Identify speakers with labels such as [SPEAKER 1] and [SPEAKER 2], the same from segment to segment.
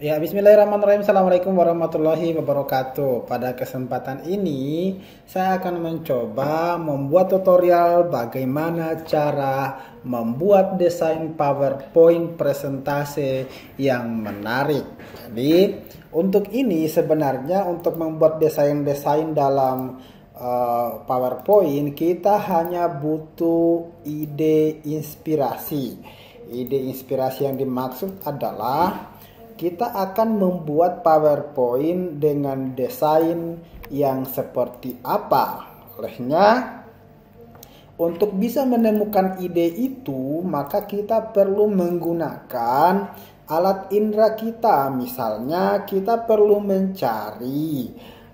[SPEAKER 1] Ya, bismillahirrahmanirrahim. Assalamualaikum warahmatullahi wabarakatuh. Pada kesempatan ini, saya akan mencoba membuat tutorial bagaimana cara membuat desain PowerPoint presentasi yang menarik. Jadi, untuk ini sebenarnya untuk membuat desain-desain dalam PowerPoint, kita hanya butuh ide inspirasi. Ide inspirasi yang dimaksud adalah kita akan membuat PowerPoint dengan desain yang seperti apa. Olehnya, untuk bisa menemukan ide itu, maka kita perlu menggunakan alat indera kita. Misalnya, kita perlu mencari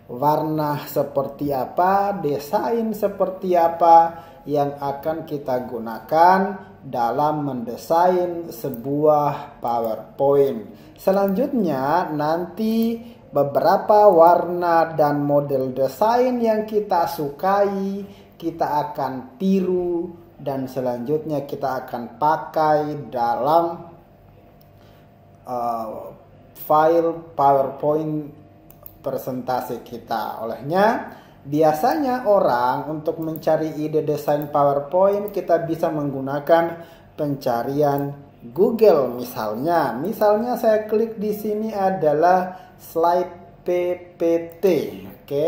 [SPEAKER 1] warna seperti apa, desain seperti apa yang akan kita gunakan dalam mendesain sebuah PowerPoint. Selanjutnya nanti beberapa warna dan model desain yang kita sukai kita akan tiru dan selanjutnya kita akan pakai dalam file PowerPoint presentasi kita. Olehnya biasanya orang untuk mencari ide desain PowerPoint kita bisa menggunakan pencarian Google misalnya saya klik di sini adalah slide PPT. Oke.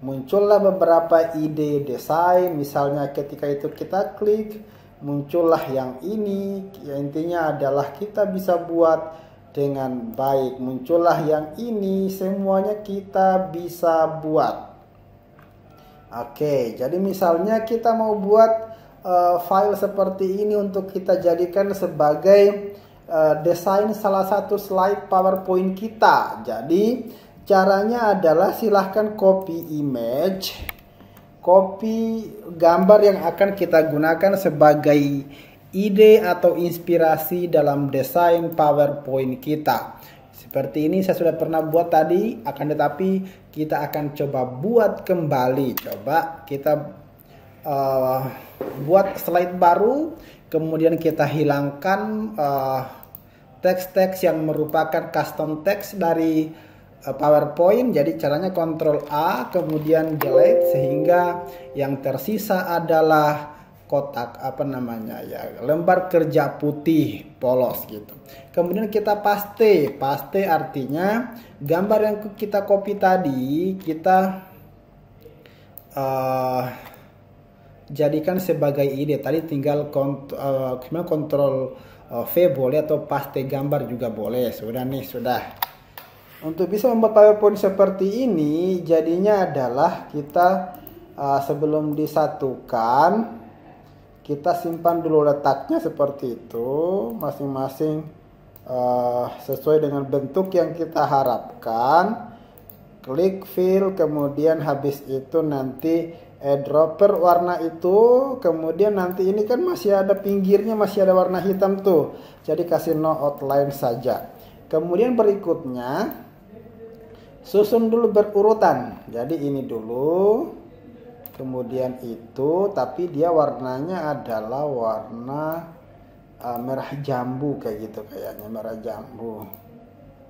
[SPEAKER 1] Muncullah beberapa ide desain, misalnya ketika itu kita klik muncullah yang ini. Intinya adalah kita bisa buat dengan baik. Muncullah yang ini, semuanya kita bisa buat. Oke, jadi misalnya kita mau buat file seperti ini untuk kita jadikan sebagai desain salah satu slide PowerPoint kita. Jadi caranya adalah silahkan copy image, copy gambar yang akan kita gunakan sebagai ide atau inspirasi dalam desain PowerPoint kita. Seperti ini saya sudah pernah buat tadi, akan tetapi kita akan coba buat kembali. Coba kita buat slide baru, kemudian kita hilangkan teks-teks yang merupakan custom text dari PowerPoint. Jadi caranya Ctrl A kemudian delete sehingga yang tersisa adalah kotak lembar kerja putih polos gitu. Kemudian kita paste artinya gambar yang kita copy tadi kita jadikan sebagai ide. Tadi tinggal Ctrl V boleh atau paste gambar juga boleh. Sudah. Untuk bisa membuat PowerPoint seperti ini, jadinya adalah kita sebelum disatukan, kita simpan dulu letaknya seperti itu, masing-masing sesuai dengan bentuk yang kita harapkan. Klik fill, kemudian habis itu nanti eyedropper warna itu, kemudian nanti ini kan masih ada pinggirnya, masih ada warna hitam tuh, jadi kasih no outline saja. Kemudian berikutnya susun dulu berurutan, jadi ini dulu, kemudian itu, tapi dia warnanya adalah warna merah jambu kayak gitu, kayaknya merah jambu.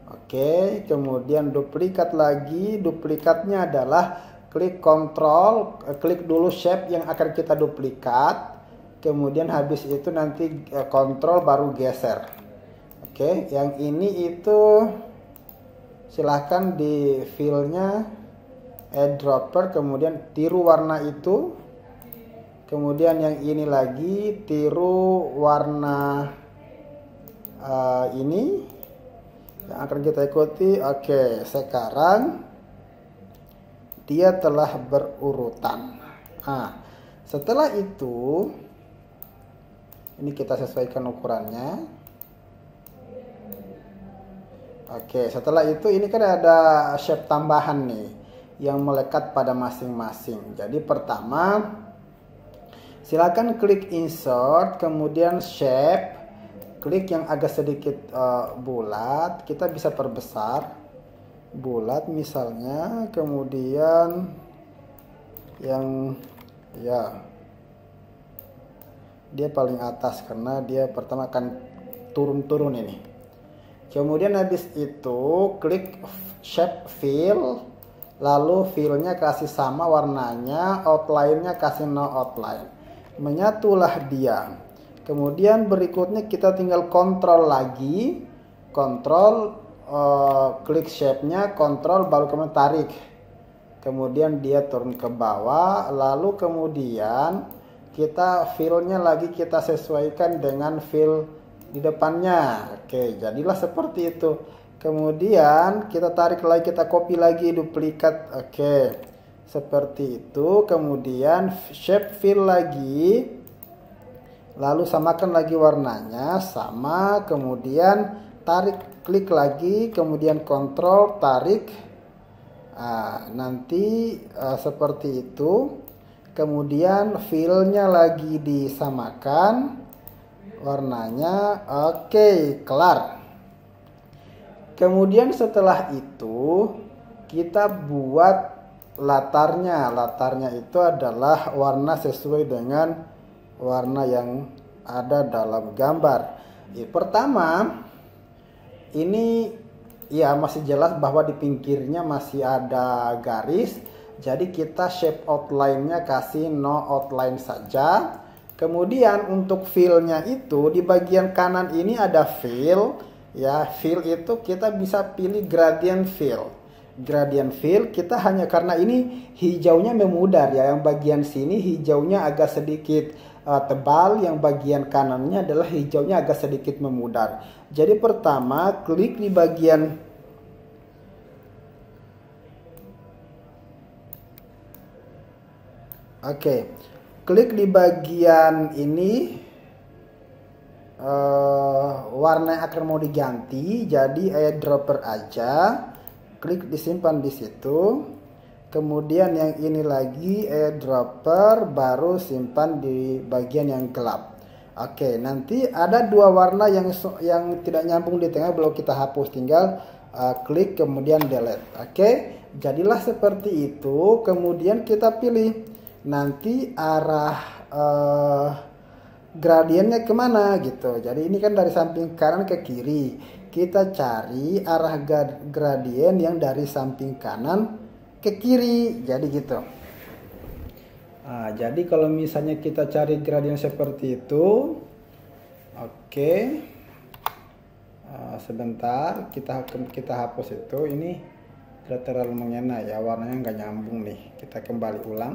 [SPEAKER 1] Oke, kemudian duplikat lagi, duplikatnya adalah klik klik dulu shape yang akan kita duplikat, kemudian habis itu nanti kontrol baru geser. Oke, yang ini itu silahkan di fillnya eyedropper, kemudian tiru warna itu, kemudian yang ini lagi tiru warna ini yang akan kita ikuti. Oke, sekarang dia telah berurutan. Nah, setelah itu ini kita sesuaikan ukurannya. Oke, setelah itu ini kan ada shape tambahan nih yang melekat pada masing-masing. Jadi pertama silakan klik insert, kemudian shape, klik yang agak sedikit bulat, kita bisa perbesar bulat misalnya, kemudian yang dia paling atas karena dia pertama akan turun-turun ini. Kemudian habis itu klik shape fill, lalu fillnya kasih sama warnanya, outline-nya kasih no outline. Menyatulah dia. Kemudian berikutnya kita tinggal kontrol lagi, kontrol, klik shape-nya, kontrol, baru kemudian tarik. Kemudian dia turun ke bawah, lalu kemudian kita fill-nya lagi kita sesuaikan dengan fill di depannya. Oke, jadilah seperti itu. Kemudian kita tarik lagi, kita copy lagi duplikat. Oke, seperti itu. Kemudian shape fill lagi, lalu samakan lagi warnanya sama. Kemudian tarik, klik lagi, kemudian kontrol, tarik. Nanti seperti itu. Kemudian fillnya lagi disamakan warnanya. Oke, kelar. Kemudian setelah itu kita buat latarnya. Latarnya itu adalah warna sesuai dengan warna yang ada dalam gambar. Pertama, ini ya masih jelas bahwa di pinggirnya masih ada garis. Jadi kita shape outline-nya kasih no outline saja. Kemudian untuk fill-nya itu di bagian kanan ini ada fill. Ya, fill itu kita bisa pilih gradient fill. Gradient fill kita hanya karena ini hijaunya memudar ya. Yang bagian sini hijaunya agak sedikit tebal, yang bagian kanannya adalah hijaunya agak sedikit memudar. Jadi pertama klik di bagian klik di bagian ini, warna yang akan mau diganti, jadi eyedropper aja, klik disimpan di situ. Kemudian yang ini lagi eyedropper, baru simpan di bagian yang gelap. Oke, nanti ada dua warna yang tidak nyambung di tengah, belum kita hapus, tinggal klik kemudian delete. Oke, jadilah seperti itu. Kemudian kita pilih nanti arah gradiennya kemana gitu. Jadi ini kan dari samping kanan ke kiri, kita cari arah gradien yang dari samping kanan ke kiri, jadi gitu. Jadi kalau misalnya kita cari gradien seperti itu, oke, sebentar kita hapus itu, ini tidak terlalu mengena ya, warnanya nggak nyambung nih. Kita kembali ulang.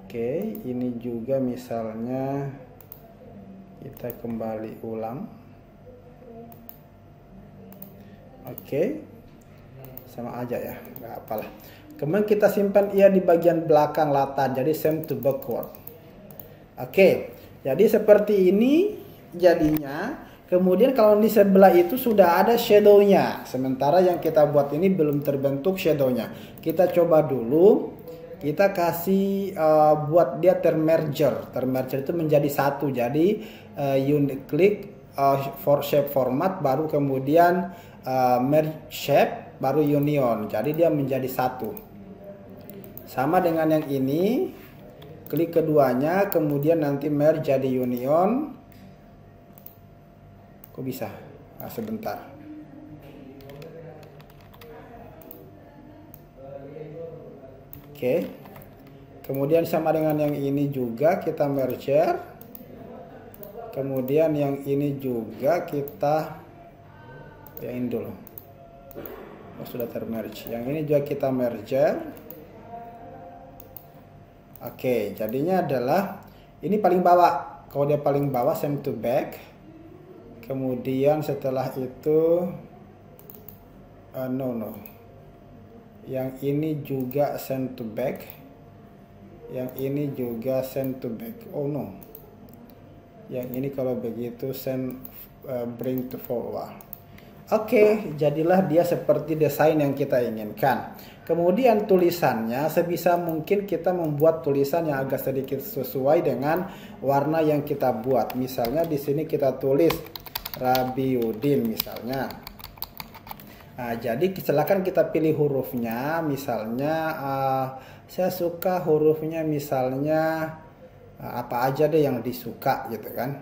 [SPEAKER 1] Oke, ini juga misalnya kita kembali ulang. Oke, sama aja ya, nggak apalah. Kemudian kita simpan ia di bagian belakang latar, jadi send to backward. Oke, jadi seperti ini jadinya. Kemudian kalau di sebelah itu sudah ada shadow-nya, sementara yang kita buat ini belum terbentuk shadow-nya. Kita coba dulu, kita kasih buat dia termerger. Termerger itu menjadi satu, jadi klik for shape format, baru kemudian merge shape, baru union, jadi dia menjadi satu. Sama dengan yang ini, klik keduanya, kemudian nanti merge jadi union. Kok bisa? Sebentar. Oke. Kemudian sama dengan yang ini juga kita merger. Kemudian yang ini juga kita yang dulu. Sudah termerge. Yang ini juga kita merger. Oke, jadinya adalah ini paling bawah. Kalau dia paling bawah, send to back. Kemudian setelah itu no. Yang ini juga send to back. Yang ini juga send to back. Oh no. Yang ini kalau begitu send bring to forward. Oke, jadilah dia seperti desain yang kita inginkan. Kemudian tulisannya sebisa mungkin kita membuat tulisan yang agak sedikit sesuai dengan warna yang kita buat. Misalnya di sini kita tulis Rabiuddin misalnya. Jadi silakan kita pilih hurufnya. Misalnya saya suka hurufnya misalnya apa aja deh yang disuka gitu kan.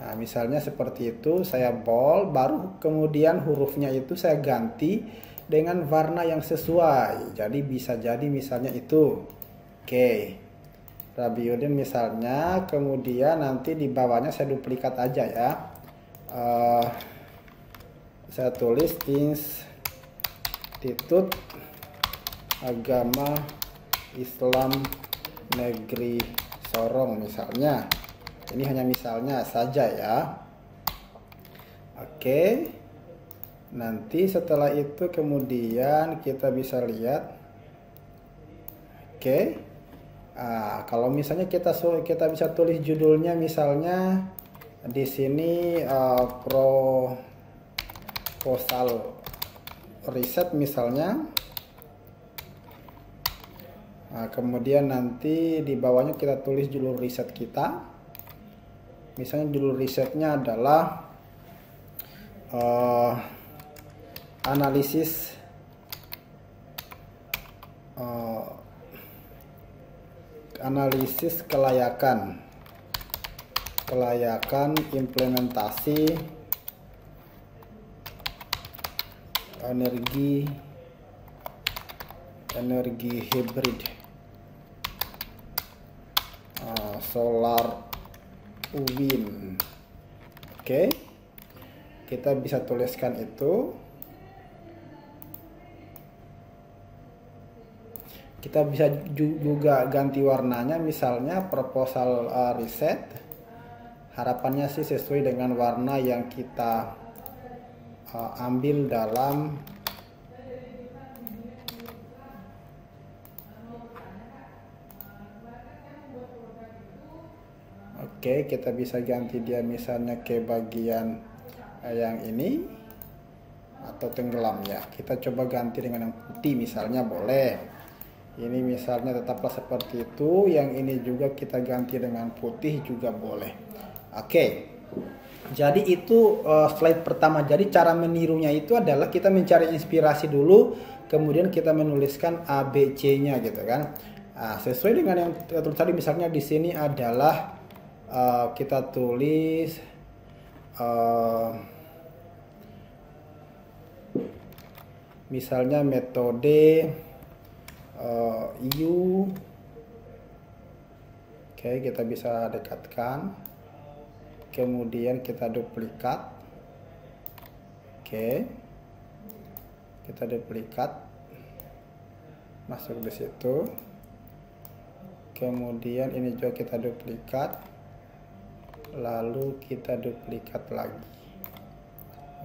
[SPEAKER 1] Nah, misalnya seperti itu, saya bold, baru kemudian hurufnya itu saya ganti dengan warna yang sesuai. Jadi bisa jadi misalnya itu. Oke. Rabiudin misalnya, kemudian nanti di bawahnya saya duplikat aja ya. Saya tulis Institut Agama Islam Negeri Sorong misalnya. Ini hanya misalnya saja ya. Oke. Nanti setelah itu kemudian kita bisa lihat. Oke. Kalau misalnya kita bisa tulis judulnya misalnya di sini proposal riset misalnya. Kemudian nanti di bawahnya kita tulis judul riset kita. Misalnya judul risetnya adalah analisis kelayakan implementasi energi hibrid solar wind. Oke. Kita bisa tuliskan itu. Kita bisa juga ganti warnanya, misalnya proposal riset. Harapannya sih sesuai dengan warna yang kita ambil dalam Oke, kita bisa ganti dia misalnya ke bagian yang ini atau tenggelam ya. Kita coba ganti dengan yang putih misalnya, boleh. Ini misalnya tetaplah seperti itu. Yang ini juga kita ganti dengan putih juga boleh. Oke. Jadi itu slide pertama. Jadi cara menirunya itu adalah kita mencari inspirasi dulu, kemudian kita menuliskan ABC-nya gitu kan. Sesuai dengan yang tertulis tadi, misalnya di sini adalah kita tulis misalnya metode U. Oke, kita bisa dekatkan, kemudian kita duplikat. Oke, kita duplikat, masuk di situ, kemudian ini juga kita duplikat, lalu kita duplikat lagi.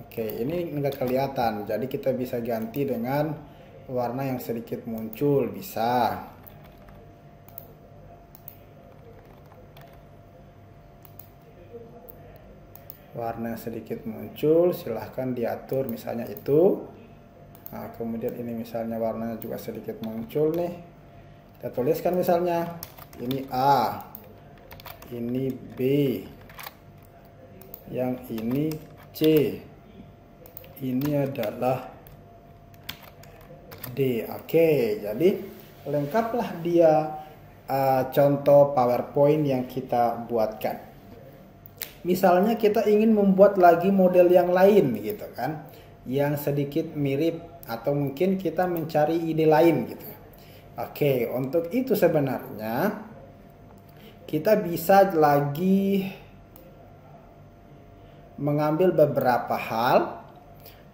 [SPEAKER 1] Oke, ini enggak kelihatan, jadi kita bisa ganti dengan warna yang sedikit muncul, bisa. Warna yang sedikit muncul, silahkan diatur misalnya itu. Nah, kemudian ini misalnya warnanya juga sedikit muncul nih. Kita tuliskan misalnya, ini A, ini B, yang ini C, ini adalah D. Oke, jadi lengkaplah dia contoh PowerPoint yang kita buatkan. Misalnya kita ingin membuat lagi model yang lain gitu kan, yang sedikit mirip, atau mungkin kita mencari ide lain gitu. Oke, untuk itu sebenarnya kita bisa lagi mengambil beberapa hal.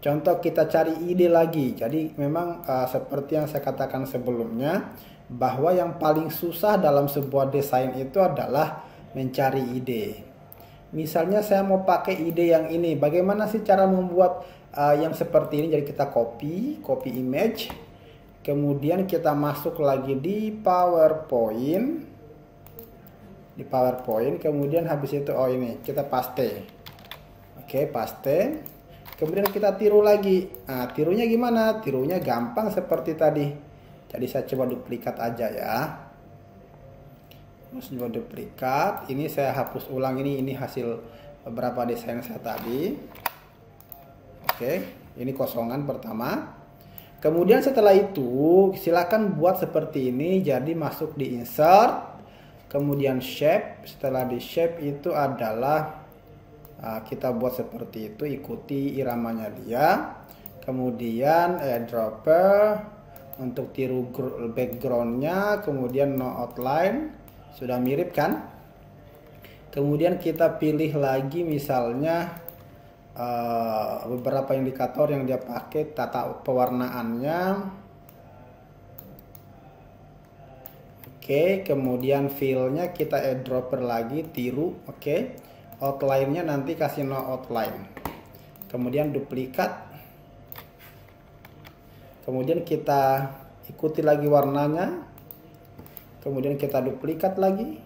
[SPEAKER 1] Contoh, kita cari ide lagi. Jadi memang seperti yang saya katakan sebelumnya, bahwa yang paling susah dalam sebuah desain itu adalah mencari ide. Misalnya saya mau pakai ide yang ini, bagaimana sih cara membuat yang seperti ini? Jadi kita copy image, kemudian kita masuk lagi di PowerPoint, kemudian habis itu ini kita paste. Oke, paste. Kemudian kita tiru lagi. Nah, tirunya gimana? Tirunya gampang seperti tadi. Jadi saya coba duplikat aja ya. Terus coba duplikat. Ini saya hapus ulang, ini hasil beberapa desain saya tadi. Oke, ini kosongan pertama. Kemudian setelah itu silakan buat seperti ini. Jadi masuk di insert, kemudian shape. Setelah di shape itu adalah Kita buat seperti itu, ikuti iramanya dia. Kemudian eyedropper untuk tiru backgroundnya, kemudian no outline, sudah mirip kan? Kemudian kita pilih lagi misalnya beberapa indikator yang dia pakai, tata pewarnaannya. Oke, kemudian fill-nya kita eyedropper lagi, tiru. Oke, outline-nya nanti kasih no outline. Kemudian duplikat. Kemudian kita ikuti lagi warnanya. Kemudian kita duplikat lagi.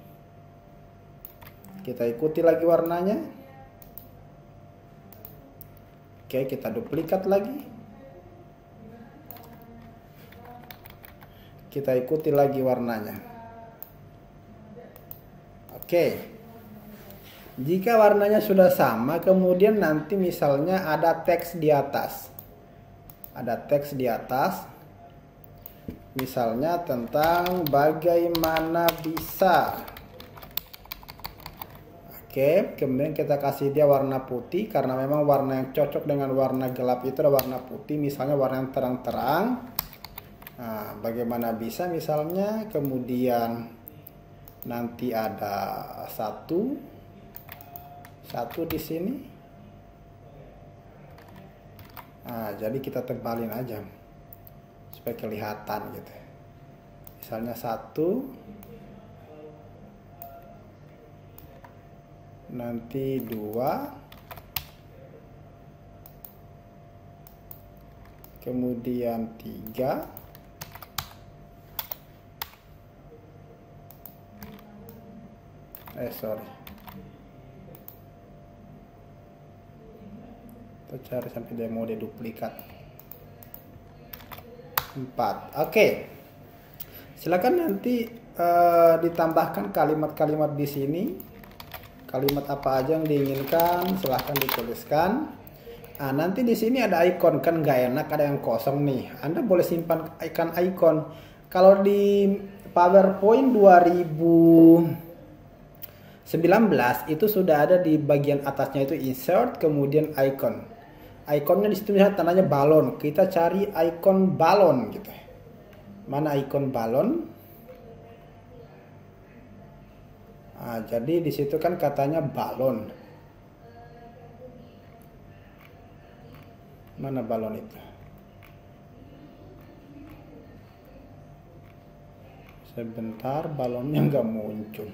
[SPEAKER 1] Kita ikuti lagi warnanya. Oke, kita duplikat lagi. Kita ikuti lagi warnanya. Oke. Jika warnanya sudah sama, kemudian nanti misalnya ada teks di atas. Ada teks di atas. Misalnya tentang bagaimana bisa. Oke, kemudian kita kasih dia warna putih karena memang warna yang cocok dengan warna gelap itu adalah warna putih, misalnya warna yang terang-terang. Nah, bagaimana bisa misalnya, kemudian nanti ada satu di sini. Nah, jadi kita tebalin aja supaya kelihatan gitu. Misalnya 1, nanti 2, kemudian 3. Sorry, kita cari sampai dia mau duplikat. 4. Oke, silakan nanti ditambahkan kalimat-kalimat di sini. Kalimat apa aja yang diinginkan silahkan dituliskan. Nah, nanti di sini ada icon, kan nggak enak ada yang kosong nih. Anda boleh simpan icon. Kalau di PowerPoint 2019 itu sudah ada di bagian atasnya itu insert, kemudian icon. Iconnya di situ misalnya tandanya balon. Kita cari icon balon gitu. Mana icon balon? Nah, jadi di situ kan katanya balon. Mana balon itu? Sebentar, balonnya nggak muncul.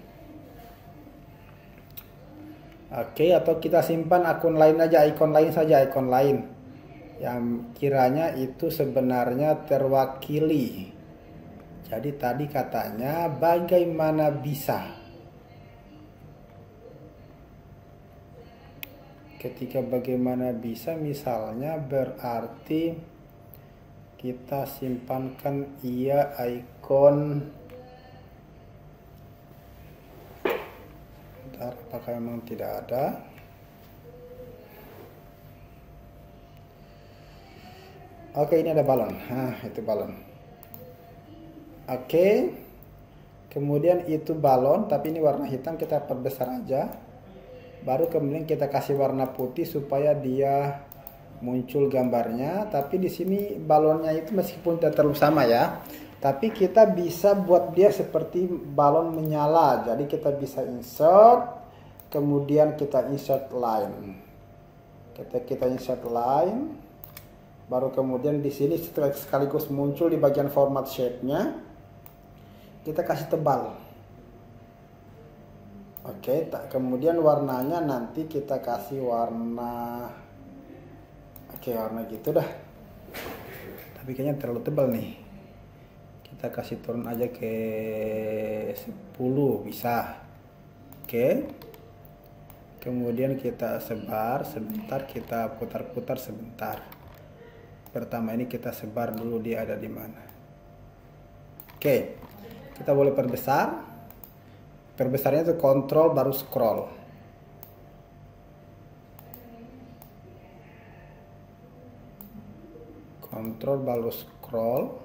[SPEAKER 1] Oke, atau kita simpan akun lain aja, icon lain saja, icon lain yang kiranya itu sebenarnya terwakili. Jadi tadi katanya bagaimana bisa. Ketika bagaimana bisa misalnya berarti kita simpankan ia icon. Apakah memang tidak ada? Oke, ini ada balon. Nah, itu balon. Oke. Kemudian itu balon, tapi ini warna hitam, kita perbesar aja. Baru kemudian kita kasih warna putih supaya dia muncul gambarnya. Tapi di sini balonnya itu meskipun tidak terlalu sama ya. Tapi kita bisa buat dia seperti balon menyala. Jadi kita bisa insert, kemudian kita insert line. Kita insert line, baru kemudian di sini sekaligus muncul di bagian format shape-nya. Kita kasih tebal. Oke, kemudian warnanya nanti kita kasih warna. Oke, warna gitu dah. Tapi kayaknya terlalu tebal nih. Kita kasih turun aja ke 10 bisa. Oke. Kemudian kita sebar sebentar, kita putar-putar sebentar. Pertama ini kita sebar dulu dia ada di mana. Oke. Kita boleh perbesar. Perbesarnya itu kontrol baru scroll. Kontrol baru scroll.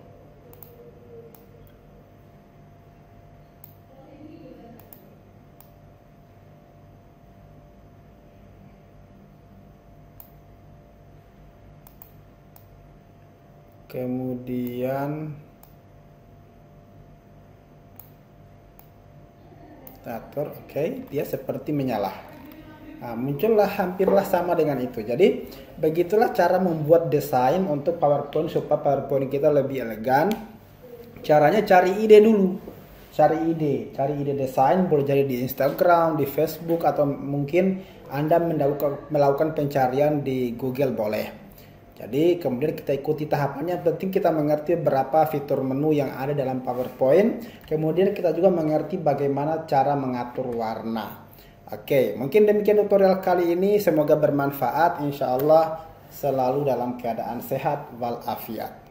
[SPEAKER 1] kemudian stator, oke, dia seperti menyala. Nah, muncullah hampirlah sama dengan itu. Jadi begitulah cara membuat desain untuk PowerPoint supaya PowerPoint kita lebih elegan. Caranya cari ide dulu, cari ide desain, boleh jadi di Instagram, di Facebook, atau mungkin Anda melakukan pencarian di Google boleh. Jadi kemudian kita ikuti tahapannya, penting kita mengerti berapa fitur menu yang ada dalam PowerPoint. Kemudian kita juga mengerti bagaimana cara mengatur warna. Oke, mungkin demikian tutorial kali ini, semoga bermanfaat. Insya Allah selalu dalam keadaan sehat walafiat.